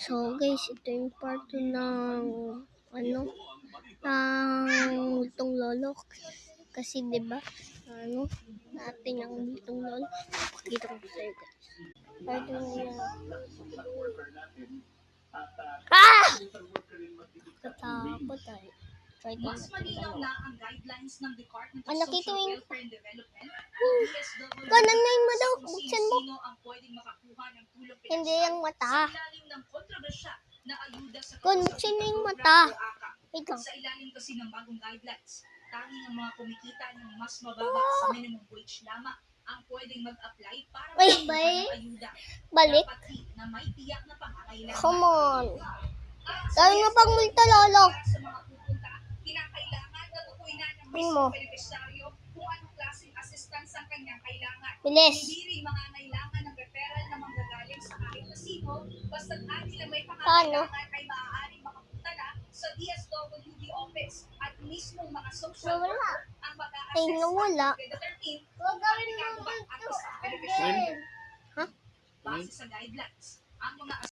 So guys, ito yung part 2 ng ng multong lolo. Kasi 'di ba? Natin ang multong lolo. Pakita ko sa iyo guys. Part 2 niya. Katakot ay. Try ko natin dalawa. Nakita mo yung kanan na yung mata. Buksan mo. Hindi yung mata. Kun, buksan mo yung mata. Wait lang. Sa ilalim kasi ng bagong guidelines, tanging ang mga kumikita ng mas mababa sa minimum wage lamang ang pwedeng mag-apply para makakuha ng ayuda. Balik. Dapat na may tiyak na pangangailangan. Come on. Gawin mo pang multo, lolo. Sa mga pupunta, kinakailangan na tukuyin na ng mismo beneficiaryo kung anong klaseng assistance ang kanyang kailangan. Bilis. Hindi rin mga kailangan ng referral na manggagaling sa kahit na sino, basta't nila may Paano? pangangailangan ay maaaring makapunta na sa DSWD office at mismo mga social worker ang mag-a-assess Ay, nawala. at determine Huwag gawin mo ang multo. beneficiary. Ha? Base sa guidelines, ang mga